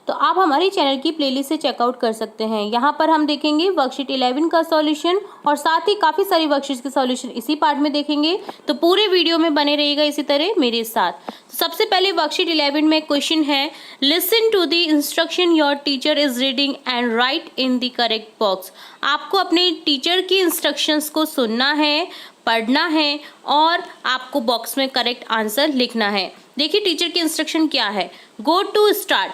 तो आप हमारे चैनल की प्लेलिस्ट से चेकआउट कर सकते हैं। यहाँ पर हम देखेंगे वर्कशीट 11 का सॉल्यूशन और साथ ही काफ़ी सारी वर्कशीट्स के सॉल्यूशन इसी पार्ट में देखेंगे। तो पूरे वीडियो में बने रहिएगा इसी तरह मेरे साथ। तो सबसे पहले वर्कशीट 11 में क्वेश्चन है, listen to the instruction your teacher is reading and write in the correct box. आपको अपने टीचर की इंस्ट्रक्शंस को सुनना है, पढ़ना है और आपको बॉक्स में करेक्ट आंसर लिखना है। देखिए टीचर की इंस्ट्रक्शन क्या है। Go to start,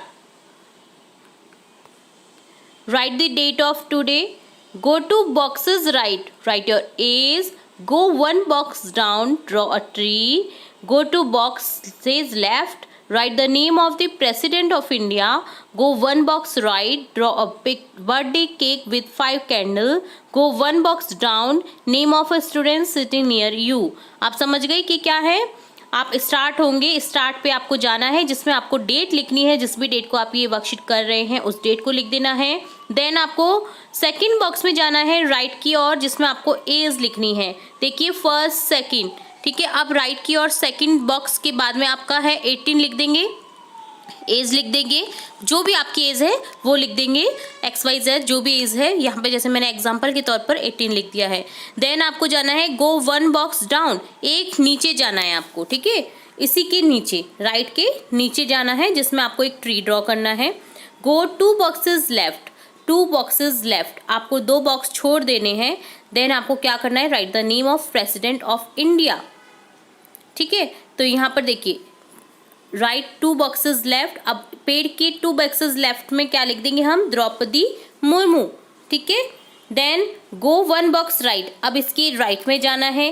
write the date of today, go to boxes, write your age, go one box down, draw a tree, go to box says left, write the name of the president of India, go one box right, draw a big birthday cake with 5 candles, go one box down, name of a student sitting near you। आप समझ गए कि क्या है। आप start होंगे, start पे आपको जाना है जिसमें आपको डेट लिखनी है, जिस भी डेट को आप ये वर्कशीट कर रहे हैं उस डेट को लिख देना है। देन आपको सेकंड बॉक्स में जाना है राइट की ओर, जिसमें आपको एज लिखनी है। देखिए फर्स्ट सेकंड, ठीक है। अब राइट की ओर सेकंड बॉक्स के बाद में आपका है 18 लिख देंगे, एज लिख देंगे, जो भी आपकी एज है वो लिख देंगे, XYZ जो भी एज है। यहाँ पे जैसे मैंने एग्जांपल के तौर पर 18 लिख दिया है। देन आपको जाना है गो वन बॉक्स डाउन, एक नीचे जाना है आपको, ठीक है। इसी के नीचे राइट के नीचे जाना है जिसमें आपको एक ट्री ड्रॉ करना है। Go two boxes left, 2 boxes left, आपको 2 बॉक्स छोड़ देने हैं। देन आपको क्या करना है, right the name of president of India, ठीक है। तो यहाँ पर देखिए राइट 2 बॉक्सेस लेफ्ट, अब पेड़ के 2 बॉक्सेस लेफ्ट में क्या लिख देंगे हम, द्रौपदी मुर्मू, ठीक है। देन गो 1 बॉक्स राइट, अब इसके राइट में जाना है,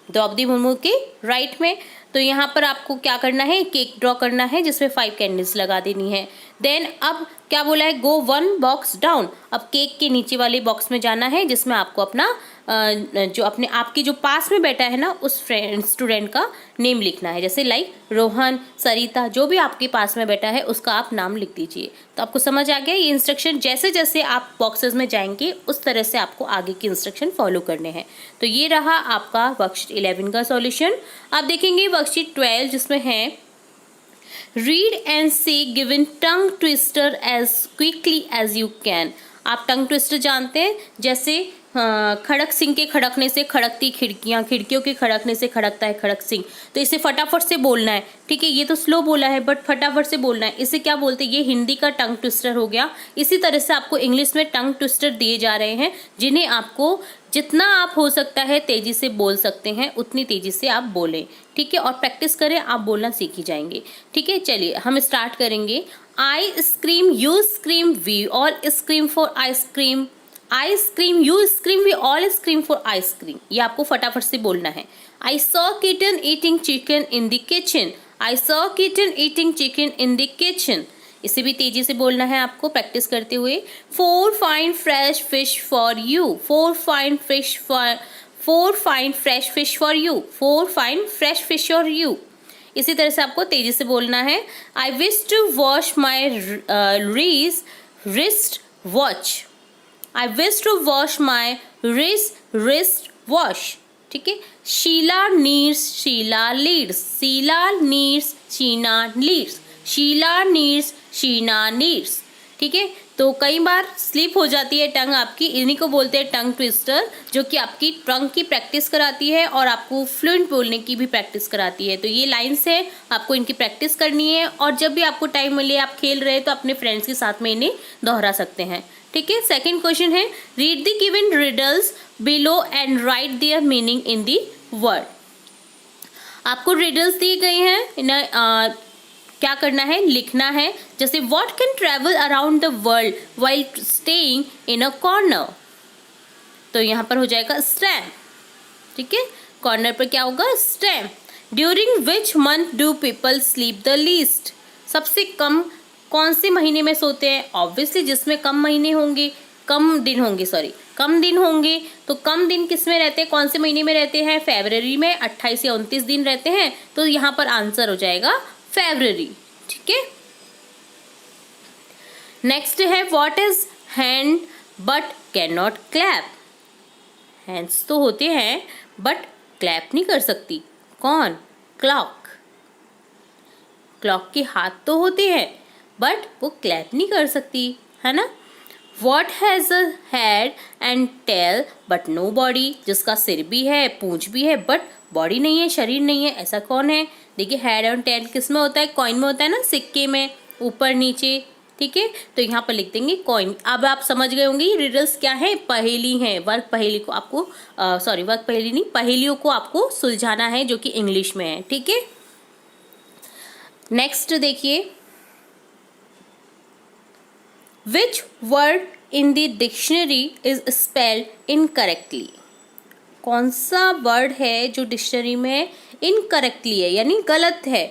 द्रौपदी मुर्मू के राइट में। तो यहाँ पर आपको क्या करना है, केक ड्रॉ करना है जिसमें 5 कैंडल्स लगा देनी है। देन अब क्या बोला है, गो 1 बॉक्स डाउन, अब केक के नीचे वाले बॉक्स में जाना है जिसमें आपको अपना जो अपने आपके जो पास में बैठा है ना उस फ्रेंड स्टूडेंट का नेम लिखना है। जैसे लाइक रोहन, सरिता, जो भी आपके पास में बैठा है उसका आप नाम लिख दीजिए। तो आपको समझ आ गया ये इंस्ट्रक्शन। जैसे जैसे आप बॉक्सेस में जाएंगे उस तरह से आपको आगे की इंस्ट्रक्शन फॉलो करने हैं। तो ये रहा आपका वर्कशीट 11 का सॉल्यूशन। आप देखेंगे वर्कशीट 12 जिसमें है read and say given tongue twister as quickly as you can. आप टंग ट्विस्टर जानते हैं, जैसे खड़क सिंह के खड़कने से खड़कती खिड़कियां, खिड़कियों के खड़कने से खड़कता है खड़क सिंह। तो इसे फटाफट से बोलना है, ठीक है। ये तो स्लो बोला है बट फटाफट से बोलना है। इसे क्या बोलते हैं, ये हिंदी का टंग ट्विस्टर हो गया। इसी तरह से आपको इंग्लिश में टंग ट्विस्टर दिए जा रहे हैं जिन्हें आपको जितना आप हो सकता है तेजी से बोल सकते हैं उतनी तेजी से आप बोलें, ठीक है। और प्रैक्टिस करें, आप बोलना सीख ही जाएंगे, ठीक है। चलिए हम स्टार्ट करेंगे। I scream, you scream, we all scream for ice cream. I scream, you scream, we all scream for ice cream. ये आपको फटाफट से बोलना है। I saw kitten eating chicken in the kitchen. I saw kitten eating chicken in the kitchen. इसे भी तेजी से बोलना है आपको प्रैक्टिस करते हुए। 4 fine fresh fish for you. 4 fine fresh fish for you. 4 fine fresh fish for you. इसी तरह से आपको तेजी से बोलना है। I wish to wash my wrist watch. I wish to wash my wrist wash, ठीक है। Sheila needs, Sheila leads, Sheila needs, Sheena leads, Sheila needs, Sheena needs, ठीक है। तो कई बार स्लिप हो जाती है टंग आपकी, इन्हीं को बोलते हैं टंग ट्विस्टर, जो कि आपकी टंग की प्रैक्टिस कराती है और आपको फ्लुएंट बोलने की भी प्रैक्टिस कराती है। तो ये लाइन्स है, आपको इनकी प्रैक्टिस करनी है और जब भी आपको टाइम मिले, आप खेल रहे हैं तो अपने फ्रेंड्स के साथ में इन्हें दोहरा सकते हैं, ठीक है। सेकंड क्वेश्चन है read the given riddles below and right there meaning in the word. आपको रिडल्स दिए गए हैं, इन्हें क्या करना है, लिखना है। जैसे what can travel around the world while staying in a corner. तो यहाँ पर हो जाएगा स्टैम्प, ठीक है। कॉर्नर पर क्या होगा, stamp. During which month do people sleep the least. सबसे कम कौन से महीने में सोते हैं, ऑब्वियसली जिसमें कम महीने होंगे, कम दिन होंगे। तो कम दिन किस में रहते हैं, कौन से महीने में रहते हैं, फरवरी में 28 या 29 दिन रहते हैं। तो यहाँ पर आंसर हो जाएगा फरवरी, ठीक है। नेक्स्ट है what is hand but can not clap. Hands तो होते हैं बट क्लैप नहीं कर सकती, कौन, क्लॉक। क्लॉक के हाथ तो होते हैं बट वो क्लैप नहीं कर सकती, है ना। What has a head and tail but no body? जिसका सिर भी है, पूंछ भी है, बट बॉडी नहीं है, शरीर नहीं है, ऐसा कौन है? देखिए हेड और टेल किस में होता है? कॉइन में होता है ना, सिक्के में ऊपर नीचे, ठीक है। तो यहाँ पर लिख देंगे कॉइन। अब आप समझ गए होंगे ये रिडल्स क्या है, पहेली है। वर्क पहेली को आपको वर्क पहेली नहीं, पहेलियों को आपको सुलझाना है, जो कि इंग्लिश में है, ठीक है। नेक्स्ट देखिए, Which word in the dictionary is spelled incorrectly? कौन सा वर्ड है जो डिक्शनरी में इनकरेक्टली है, यानी गलत है।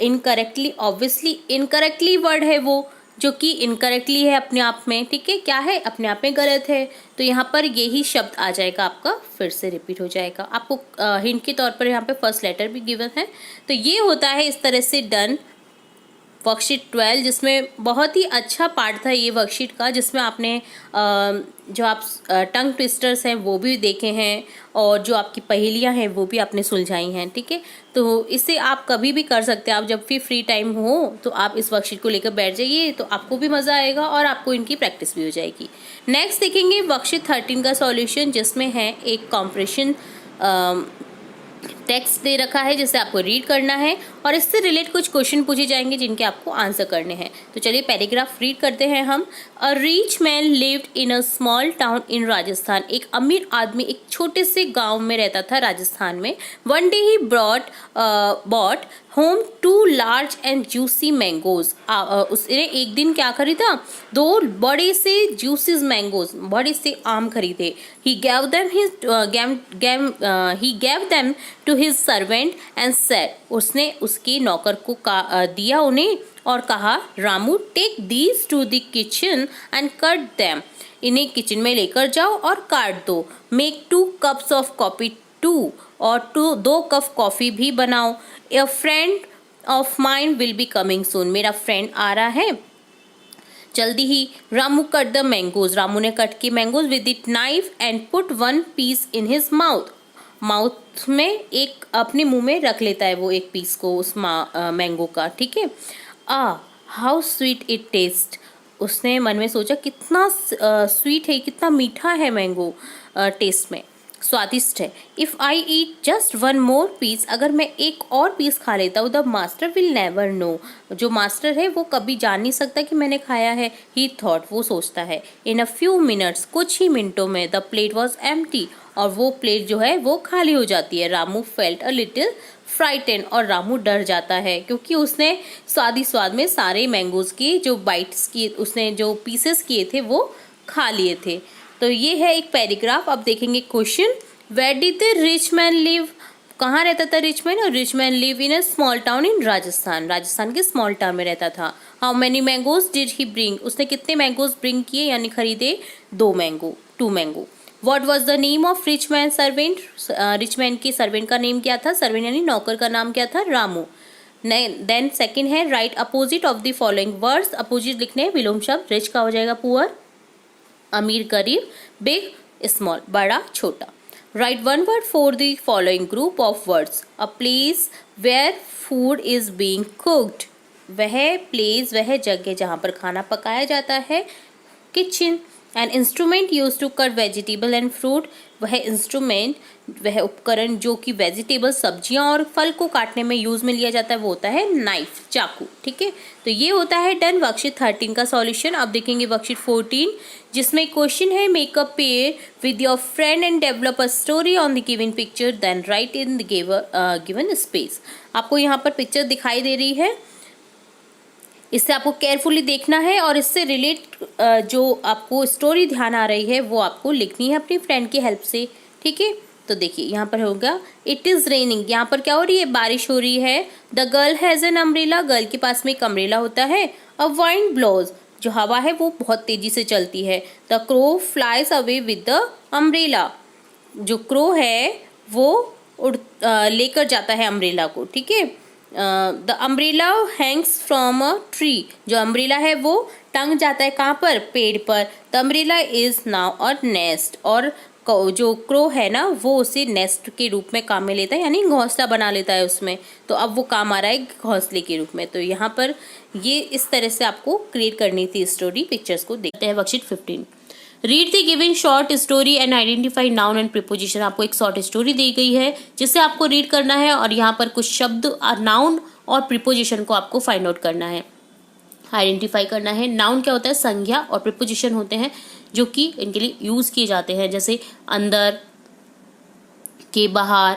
इनकरेक्टली, ऑब्वियसली इनकरेक्टली वर्ड है वो, जो कि इनकरेक्टली है अपने आप में, ठीक है। क्या है? अपने आप में गलत है। तो यहाँ पर यही शब्द आ जाएगा आपका, फिर से रिपीट हो जाएगा। आपको हिंट के तौर पर यहाँ पे फर्स्ट लेटर भी गिवन है। तो ये होता है इस तरह से डन वर्कशीट 12, जिसमें बहुत ही अच्छा पार्ट था ये वर्कशीट का, जिसमें आपने जो आप टंग ट्विस्टर्स हैं वो भी देखे हैं, और जो आपकी पहेलियां हैं वो भी आपने सुलझाई हैं, ठीक है। तो इसे आप कभी भी कर सकते हैं, आप जब भी फ्री टाइम हो तो आप इस वर्कशीट को लेकर बैठ जाइए, तो आपको भी मज़ा आएगा और आपको इनकी प्रैक्टिस भी हो जाएगी। नेक्स्ट देखेंगे वर्कशीट 13 का सॉल्यूशन, जिसमें है एक कॉम्प्रेशन टेक्स्ट दे रखा है जिसे आपको रीड करना है, और इससे रिलेट कुछ क्वेश्चन पूछे जाएंगे जिनके आपको आंसर करने हैं। तो चलिए पैराग्राफ रीड करते हैं हम। A rich man lived in a small town in Rajasthan. एक अमीर आदमी एक छोटे से गांव में रहता था राजस्थान में। One day he bought home 2 large and juicy mangoes. उसने एक दिन क्या खरीदा? 2 बड़े से जूसीज मैंगोज, बड़े से आम खरीदे। He gave them to his servant and said. उसने उसके नौकर को दिया उन्हें और कहा, Ramu take these to the kitchen and cut them. इन्हें किचन में लेकर जाओ और काट दो। मेक 2 कप्स ऑफ कॉफी 2, और 2 कप कॉफ़ी भी बनाओ। A friend of mine will be coming soon. मेरा फ्रेंड आ रहा है जल्दी ही। Ramu cut the mangoes. Ramu ने कट की mangoes with it knife and put 1 piece in his mouth. Mouth में एक अपने मुंह में रख लेता है वो एक पीस को, उस मैंगो का, ठीक है। How sweet it taste. उसने मन में सोचा कितना स्वीट है, कितना मीठा है मैंगो टेस्ट में, स्वादिष्ट है। If I eat just 1 more piece, अगर मैं एक और पीस खा लेता हूँ, the master will never know. जो मास्टर है वो कभी जान नहीं सकता कि मैंने खाया है। ही थॉट, वो सोचता है। इन अ फ्यू मिनट्स, कुछ ही मिनटों में, द प्लेट वॉज एम्प्टी, और वो प्लेट जो है वो खाली हो जाती है। Ramu felt a little frighten, और रामू डर जाता है क्योंकि उसने स्वाद में सारे मैंगोज की जो बाइट्स किए, उसने जो पीसेस किए थे वो खा लिए थे। तो ये है एक पैराग्राफ। अब देखेंगे question. Where did the rich man live. कहाँ रहता था रिच मैन? और rich man live in a small town in Rajasthan. Rajasthan के स्मॉल टाउन में रहता था। How many mangoes did he bring. उसने कितने मैंगोज ब्रिंग किए, यानी खरीदे? 2 mango. What was the name of rich man servant. Rich man की सर्वेंट का नेम क्या था? सर्वेंट यानी नौकर का नाम क्या था? रामू। देन सेकंड है, right opposite of the following words. Opposite लिखने हैं विलोम शब्द। रिच का हो जाएगा पुअर, अमीर गरीब, बिग स्मॉल बड़ा छोटा। Write 1 word for the following group of words. A place where food is being cooked. वह प्लेस, वह जगह जहाँ पर खाना पकाया जाता है, kitchen. An instrument use to cut vegetable and fruit. वह इंस्ट्रूमेंट, वह उपकरण जो कि वेजिटेबल, सब्जियां और फल को काटने में यूज में लिया जाता है, वो होता है नाइफ, चाकू, ठीक है। तो ये होता है डन वर्कशीट 13 का सॉल्यूशन। अब देखेंगे वर्कशीट 14, जिसमें क्वेश्चन है, make a pair with your friend and develop a story on the given picture, then write in the given space. आपको यहाँ पर पिक्चर दिखाई दे रही है, इससे आपको केयरफुली देखना है और इससे रिलेट जो आपको स्टोरी ध्यान आ रही है वो आपको लिखनी है अपनी फ्रेंड की हेल्प से, ठीक है। तो देखिए यहाँ पर होगा, इट इज़ रेनिंग। यहाँ पर क्या हो रही है? बारिश हो रही है। The girl has an umbrella. Girl के पास में एक अम्ब्रेला होता है। अ वाइंड ब्लोज। जो हवा है वो बहुत तेजी से चलती है। The crow flies away with the umbrella. जो क्रो है वो लेकर जाता है अम्ब्रेला को, ठीक है। The umbrella Hanks from a tree. जो अम्ब्रेला है वो टंग जाता है कहाँ पर? पेड़ पर। The umbrella is now a nest. और जो क्रो है ना वो उसे नेस्ट के रूप में काम में लेता है, यानी घोंसला बना लेता है उसमें। तो अब वो काम आ रहा है घोंसले के रूप में। तो यहाँ पर ये इस तरह से आपको क्रिएट करनी थी स्टोरी। पिक्चर्स को देखते हैं। Worksheet 15, read the given short story and identify noun and preposition. आपको एक शॉर्ट स्टोरी दी गई है जिसे आपको रीड करना है और यहाँ पर कुछ शब्द नाउन और प्रीपोजिशन को आपको फाइंड आउट करना है, आइडेंटिफाई करना है। नाउन क्या होता है? संज्ञा, और प्रीपोजिशन होते हैं जो कि इनके लिए यूज किए जाते हैं, जैसे अंदर के, बाहर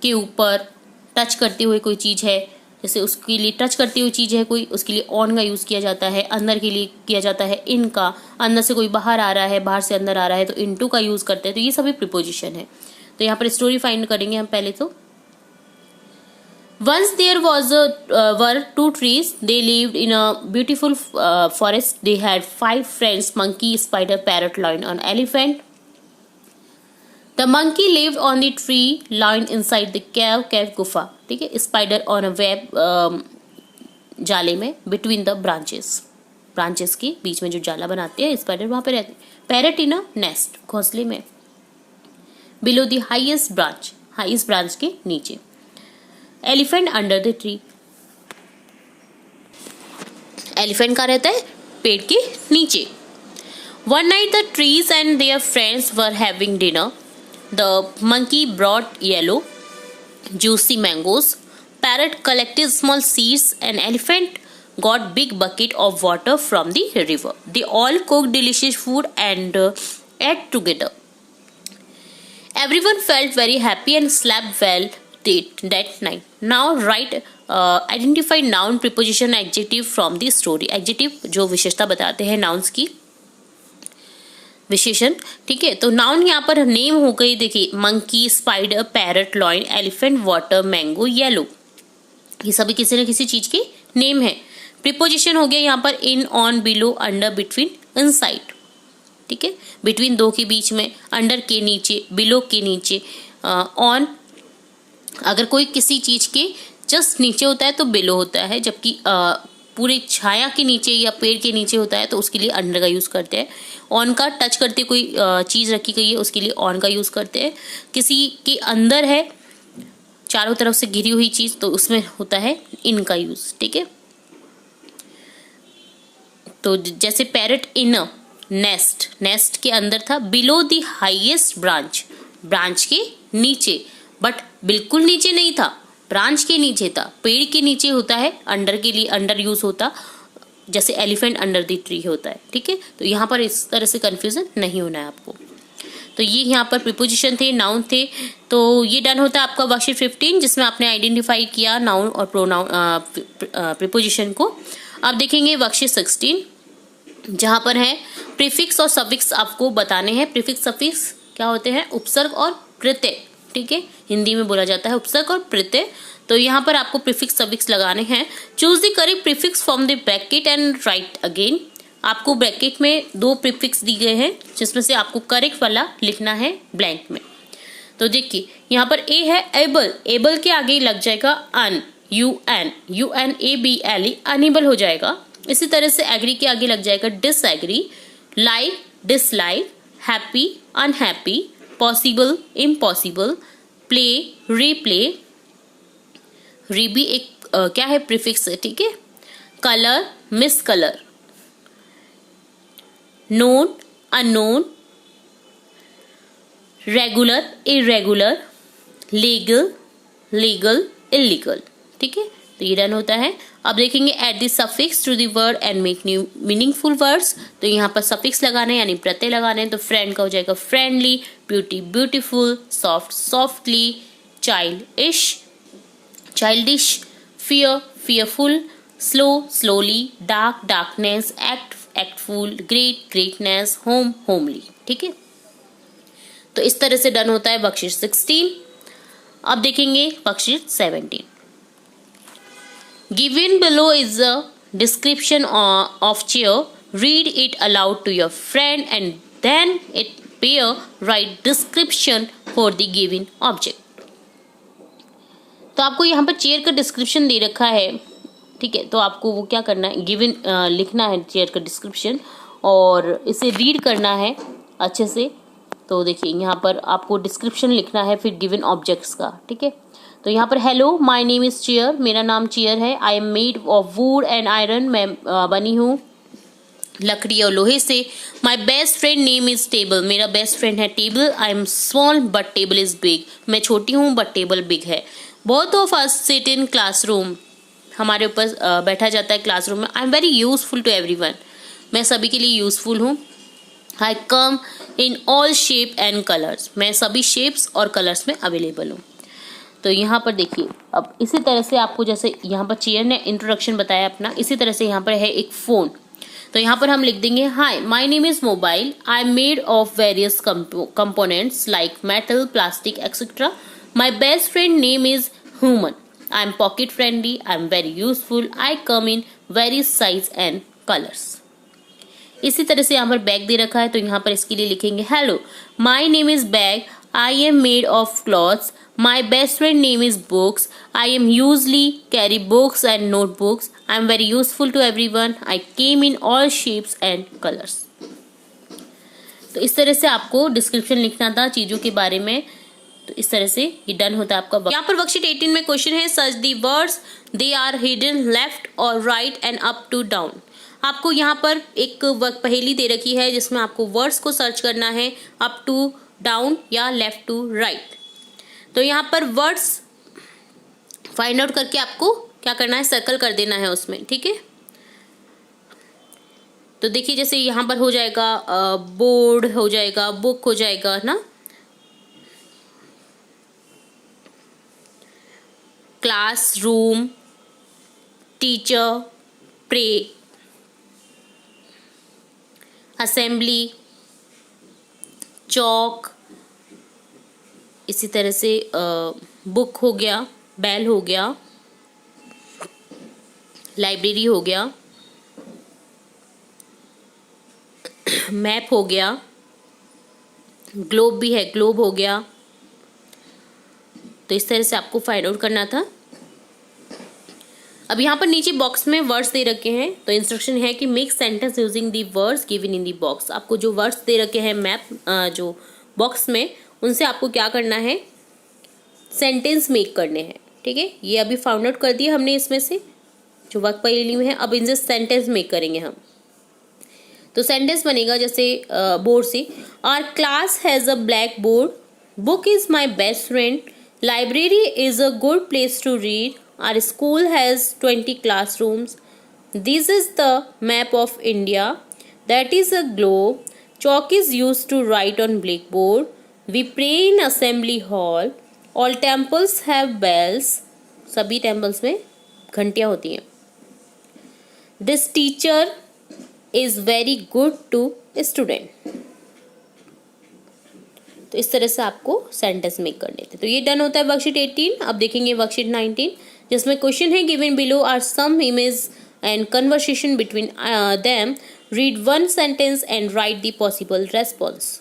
के, ऊपर, टच करते हुए कोई चीज है, जैसे उसके लिए टच करती हुई चीज है कोई, उसके लिए ऑन का यूज किया जाता है। अंदर के लिए किया जाता है इन का, अंदर से कोई बाहर आ रहा है, बाहर से अंदर आ रहा है तो इनटू का यूज करते हैं। तो ये सभी प्रीपोजिशन है। तो यहाँ पर स्टोरी फाइंड करेंगे हम पहले तो। Once there were two trees. They lived in a beautiful forest. They had 5 friends: monkey, spider, parrot, lion, and elephant. The monkey lived on the tree, lion inside the cave गुफा, ठीक है। Spider on a web, जाले में, between the branches के बीच में जो जाला बनाते हैं, स्पाइडर वहां पे रहते हैं। Parrot in a nest, घोंसले में। Below the highest branch के नीचे। Elephant under the tree, elephant का रहता है पेड़ के नीचे। One night the trees and their friends were having dinner. The monkey brought yellow juicy mangoes. Parrot collected small seeds and elephant got big bucket of water from the river. They all cooked delicious food and ate together. Everyone felt very happy and slept well that night. Now write identify noun, preposition, adjective from the story. Adjective जो विशेषता बताते हैं nouns की, विशेषण, ठीक है। तो noun यहाँ पर नेम हो गई, देखिए monkey, spider, parrot, lion, elephant, water, mango, yellow, ये सभी किसी न किसी चीज के नेम है। प्रीपोजिशन हो गया यहाँ पर in, on, below, under, between, inside, ठीक है। बिटवीन दो के बीच में, अंडर के नीचे, बिलो के नीचे, ऑन अगर कोई किसी चीज के जस्ट नीचे होता है तो बिलो होता है, जबकि पूरे छाया के नीचे या पेड़ के नीचे होता है तो उसके लिए अंडर का यूज करते हैं। ऑन का टच करते कोई चीज रखी गई है उसके लिए ऑन का यूज करते हैं। किसी के अंदर है चारों तरफ से घिरी हुई चीज तो उसमें होता है इन का यूज, ठीक है। तो जैसे पैरट इन नेस्ट, नेस्ट के अंदर था। Below the highest branch, branch के नीचे, बट बिल्कुल नीचे नहीं था, ब्रांच के नीचे था, पेड़ के नीचे होता है, अंडर के लिए अंडर यूज होता, जैसे एलिफेंट अंडर द ट्री होता है, ठीक है। तो यहाँ पर इस तरह से कंफ्यूजन नहीं होना है आपको। तो ये यहाँ पर प्रीपोजिशन थे, नाउन थे। तो ये डन होता है आपका वर्कशीट 15 जिसमें आपने आइडेंटिफाई किया नाउन और प्रोनाउन प्रीपोजिशन को। अब देखेंगे वर्कशीट 16 जहाँ पर है प्रीफिक्स और सफिक्स आपको बताने हैं। प्रीफिक्स सफिक्स क्या होते हैं? उपसर्ग और प्रत्यय, ठीक है। हिंदी में बोला जाता है उपसर्ग और प्रत्यय। तो यहाँ पर आपको प्रीफिक्स सफिक्स लगाने हैं। Choose the correct prefix from the bracket and right again. आपको ब्रैकेट में 2 प्रीफिक्स दी गए हैं जिसमें से आपको करेक्ट वाला लिखना है ब्लैंक में। तो देखिए यहाँ पर ए है एबल, एबल के आगे लग जाएगा अन, UNABLE, अनेबल हो जाएगा। इसी तरह से एग्री के आगे लग जाएगा disagree, like, dislike, happy, unhappy, possible, impossible, play, replay, रीबी एक क्या है? प्रीफिक्स है, ठीक है। Colour, miscolour, known, unknown, regular, irregular, legal, legal, illegal, ठीक है। तो ये डन होता है। अब देखेंगे at the suffix to the word and make new meaningful words. तो यहाँ पर सफिक्स लगाने यानी प्रत्यय लगाने। तो फ्रेंड का हो जाएगा friendly, beauty, beautiful, soft, softly, childish, childish, fear, fearful, slow, slowly, dark, darkness, act, actful, great, greatness, home, homely, ठीक है। तो इस तरह से डन होता है वर्कशीट 16। अब देखेंगे worksheet 17। Given below is a description of chair. Read it aloud to your friend and then it pair write description for the given object. तो आपको यहाँ पर चेयर का डिस्क्रिप्शन दे रखा है, ठीक है। तो आपको वो क्या करना है, गिवन लिखना है चेयर का डिस्क्रिप्शन और इसे रीड करना है अच्छे से। तो देखिए यहाँ पर आपको डिस्क्रिप्शन लिखना है फिर गिवन ऑब्जेक्ट्स का, ठीक है। तो यहाँ पर hello my name is chair, मेरा नाम चेयर है। I am made of wood and iron, मैं बनी हूँ लकड़ी और लोहे से। My best friend name is table, मेरा बेस्ट फ्रेंड है table. I am small but table is big, मैं छोटी हूँ बट टेबल बिग है। Both of us sit in classroom, हमारे ऊपर बैठा जाता है क्लासरूम में। I am very useful to everyone, मैं सभी के लिए यूजफुल हूँ। I come in all shape and colours, मैं सभी शेप्स और कलर्स में अवेलेबल हूँ। तो यहाँ पर देखिए, अब इसी तरह से आपको जैसे यहाँ पर चेयर ने इंट्रोडक्शन बताया अपना, इसी तरह से यहाँ पर है एक फ़ोन। तो यहाँ पर हम लिख देंगे hi my name is mobile, I am made of various components like metal, plastic etcetera. My best friend name is human, I am pocket friendly, I am very useful, I come in various size and colours. इसी तरह से यहाँ पर bag दे रखा है, तो यहाँ पर इसके लिए लिखेंगे hello my name is bag, I am made of clothes, my best friend name is books, I am usually carry books and notebooks, I am very useful to everyone, I came in all shapes and colours. तो इस तरह से आपको description लिखना था चीजों के बारे में। तो इस तरह से ये डन होता है आपका। यहाँ पर वर्कशीट 18 में क्वेश्चन है search the words, they are hidden left और right and up to down. आपको यहाँ पर एक पहेली दे रखी है जिसमें आपको वर्ड्स को सर्च करना है अप टू डाउन या लेफ्ट टू राइट। तो यहाँ पर वर्ड्स फाइंड आउट करके आपको क्या करना है, सर्कल कर देना है उसमें, ठीक है। तो देखिए जैसे यहाँ पर हो जाएगा बोर्ड हो जाएगा, बुक हो जाएगा ना, क्लासरूम, टीचर, प्रे, असेंबली, चौक, इसी तरह से बुक हो गया, बेल हो गया, लाइब्रेरी हो गया, मैप हो गया, ग्लोब भी है, ग्लोब हो गया। तो इस तरह से आपको फाइंड आउट करना था। अब यहाँ पर नीचे बॉक्स में वर्ड्स दे रखे हैं, तो इंस्ट्रक्शन है कि make sentence using the words given in the box. आपको जो वर्ड्स दे रखे हैं मैप जो बॉक्स में, उनसे आपको क्या करना है, सेंटेंस मेक करने हैं, ठीक है। ये अभी फाउंड आउट कर दिया हमने इसमें से जो वर्क पहेली में है। अब इनसे सेंटेंस मेक करेंगे हम। तो सेंटेंस बनेगा जैसे बोर्ड से, our class has a black board, book is my best friend, library is a good place to read, our school has 20 classrooms, this is the map of India, that is a globe, chalk is used to write on blackboard, we pray in assembly hall, all temples have bells, सभी temples में घंटियाँ होती हैं, this teacher is very good to student। तो इस तरह से आपको sentence make करने थे। तो ये डन होता है वर्कशीट 18। अब देखेंगे वर्कशीट 19 जिसमें क्वेश्चन है given below are some image and conversation between them, read one sentence and write the possible response.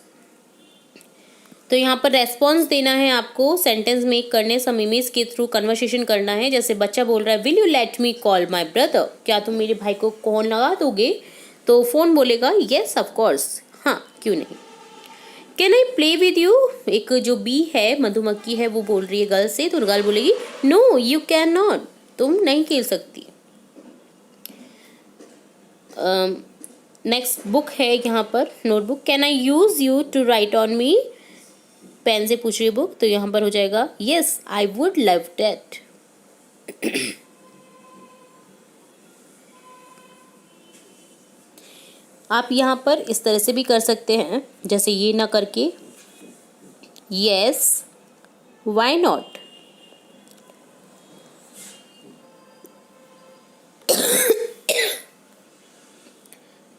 तो यहाँ पर रेस्पॉन्स देना है आपको, सेंटेंस मेक करने, सम इमेज के थ्रू कन्वर्सेशन करना है। जैसे बच्चा बोल रहा है will you let me call my brother, क्या तुम मेरे भाई को कॉल लगा दोगे? तो फोन बोलेगा येस ऑफ कोर्स, हाँ क्यों नहीं। Can I play with you, एक जो बी है मधुमक्खी है वो बोल रही है गर्ल से, तो गर्ल बोलेगी नो यू कैन नॉट, तुम नहीं खेल सकती। नेक्स्ट बुक है यहाँ पर notebook, can I use you to write on me, pen से पूछ रही है बुक, तो यहाँ पर हो जाएगा yes I would love that. आप यहाँ पर इस तरह से भी कर सकते हैं, जैसे ये ना करके येस व्हाई नॉट।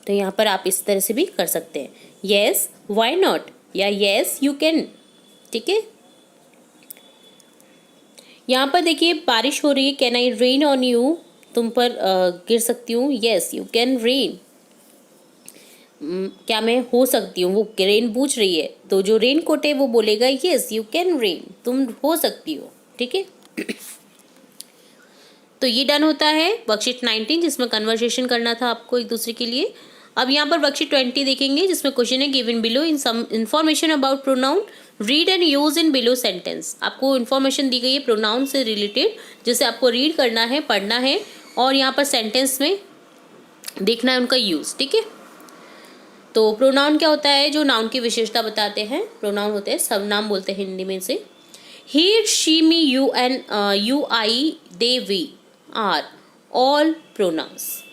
तो यहाँ पर आप इस तरह से भी कर सकते हैं, येस व्हाई नॉट या येस यू कैन, ठीक है। यहाँ पर देखिए बारिश हो रही है, can I rain on you, तुम पर गिर सकती हूँ, येस यू कैन रेन। क्या मैं हो सकती हूँ, वो रेन पूछ रही है, तो जो रेन कोट है वो बोलेगा येस यू कैन रेन, तुम हो सकती हो, ठीक है। तो ये डन होता है वर्कशीट 19 जिसमें कन्वर्सेशन करना था आपको एक दूसरे के लिए। अब यहाँ पर वर्कशीट 20 देखेंगे जिसमें क्वेश्चन है given below in some information about pronoun, read and use in below sentence. आपको इन्फॉर्मेशन दी गई है प्रोनाउन से रिलेटेड, जिसे आपको रीड करना है, पढ़ना है और यहाँ पर सेंटेंस में देखना है उनका यूज। ठीक है, तो प्रोनाउन क्या होता है? जो नाउन की विशेषता बताते हैं। प्रोनाउन होते हैं सर्वनाम बोलते हैं हिंदी में से। He, she, me, you and you, I, they, we are all pronouns.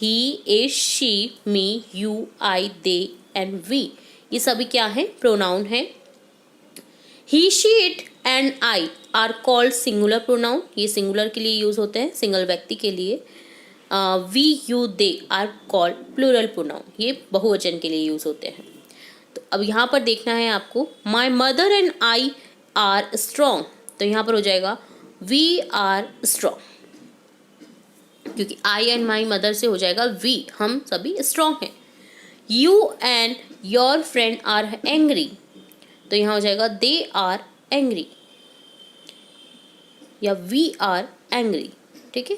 He, is, she, me, you, I, they and we, ये सभी क्या है? प्रोनाउन है। He, she, it and I are called singular pronoun. ये singular के लिए use होते हैं, सिंगल व्यक्ति के लिए। We, you, they are called plural pronoun, ये बहुवचन के लिए यूज होते हैं। तो अब यहाँ पर देखना है आपको, my mother and I are strong, तो यहाँ पर हो जाएगा वी आर स्ट्रॉन्ग, क्योंकि आई एंड माई मदर से हो जाएगा वी, हम सभी स्ट्रॉन्ग हैं। You and your friend are angry, तो यहाँ हो जाएगा दे आर एंग्री या वी आर एंग्री। ठीक है,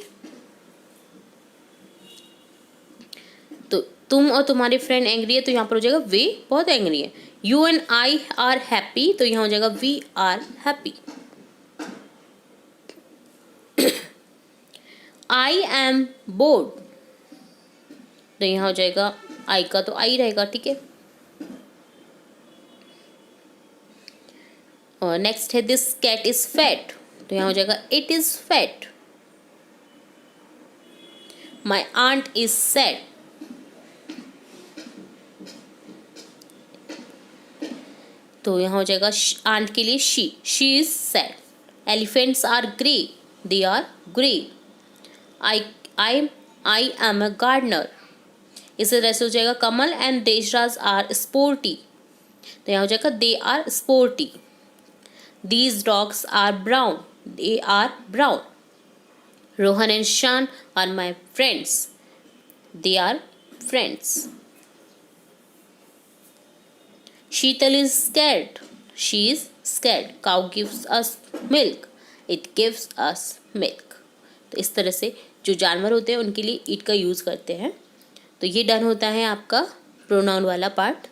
तो तुम और तुम्हारे फ्रेंड एंग्री है, तो यहाँ पर हो जाएगा वे बहुत एंग्री है। You and I are happy, तो यहाँ हो जाएगा we are happy. I am bored, तो यहाँ हो जाएगा आई का तो आई रहेगा। ठीक है, और नेक्स्ट है दिस कैट इज फैट, तो यहाँ हो जाएगा it is fat. My aunt is sad, तो यहाँ हो जाएगा आंट के लिए she is sad. Elephants are grey, they are grey. I am a gardener, इस तरह से हो जाएगा Kamal and Deshraj are sporty, तो यहाँ हो जाएगा they are sporty. These dogs are brown, they are brown. Rohan and Shaan are my friends, they are friends. Sheetal is scared, she is scared. Cow gives us milk, it gives us milk. तो इस तरह से जो जानवर होते हैं उनके लिए इट का यूज़ करते हैं। तो ये डन होता है आपका प्रोनाउन वाला पार्ट।